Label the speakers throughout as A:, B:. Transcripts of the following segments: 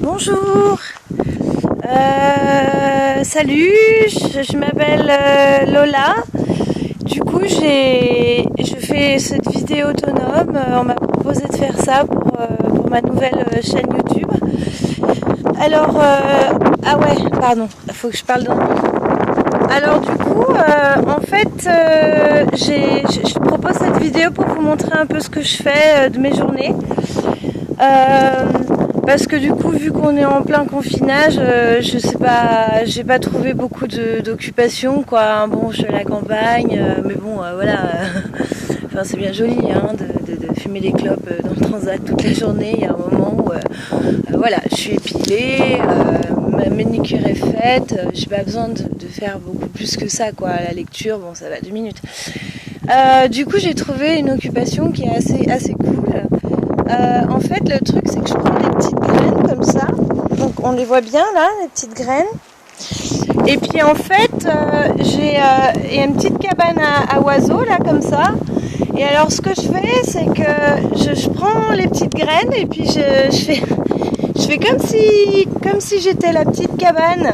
A: Bonjour, salut, je m'appelle Lola. Du coup, je fais cette vidéo autonome. On m'a proposé de faire ça pour ma nouvelle chaîne YouTube. Alors, ah ouais, pardon, il faut que je parle dans le micro. Alors du coup, en fait, je propose cette vidéo pour vous montrer un peu ce que je fais de mes journées. Parce que du coup, vu qu'on est en plein confinage, je sais pas, j'ai pas trouvé beaucoup d'occupation, quoi. Bon, je suis à la campagne, mais bon, voilà. Enfin, c'est bien joli, hein, de fumer des clopes dans le transat toute la journée. Il y a un moment où, voilà, je suis épilée, ma manicure est faite, j'ai pas besoin de faire beaucoup plus que ça, quoi. La lecture, bon, ça va 2 minutes. Du coup, j'ai trouvé une occupation qui est assez cool. En fait, le truc, c'est que je prends les petites graines comme ça. Donc, on les voit bien là, les petites graines. Et puis, en fait, il y a une petite cabane à oiseaux là, comme ça. Et alors, ce que je fais, c'est que je prends les petites graines et puis je fais comme si j'étais la petite cabane.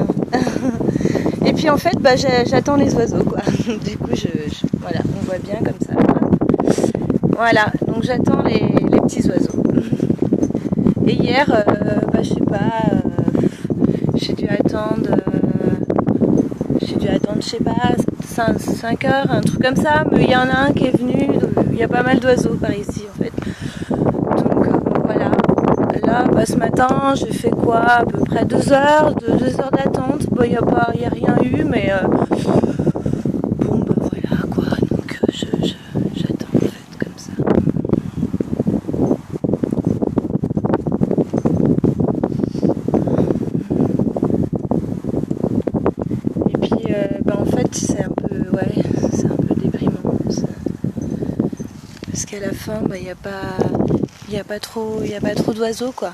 A: Et puis, en fait, j'attends les oiseaux, quoi. Du coup, voilà, on voit bien comme ça. Voilà, donc j'attends les petits oiseaux. Et hier, je sais pas, j'ai dû attendre, je sais pas, 5 heures, un truc comme ça. Mais il y en a un qui est venu, il y a pas mal d'oiseaux par ici en fait. Donc voilà, là, ce matin, j'ai fait quoi, à peu près 2 heures, 2 heures d'attente. Bon, il y a rien eu, mais bon, voilà quoi, donc j'attends en fait comme ça. En fait, c'est un peu déprimant. Parce qu'à la fin, il n'y a pas trop d'oiseaux, quoi.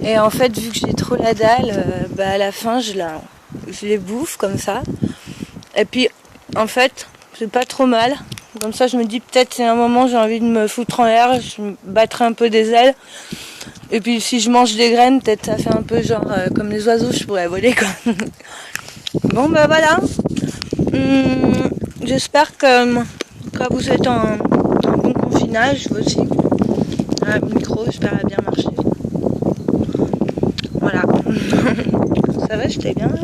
A: Et en fait, vu que j'ai trop la dalle, à la fin, je les bouffe comme ça. Et puis, en fait, c'est pas trop mal. Comme ça, je me dis peut-être c'est un moment j'ai envie de me foutre en l'air, je me battrai un peu des ailes. Et puis, si je mange des graines, peut-être ça fait un peu genre comme les oiseaux, je pourrais voler, quoi. Bon, voilà. J'espère que vous êtes en bon confinage, vous aussi. Le micro, j'espère, a bien marché. Voilà. Ça va, j'étais bien là.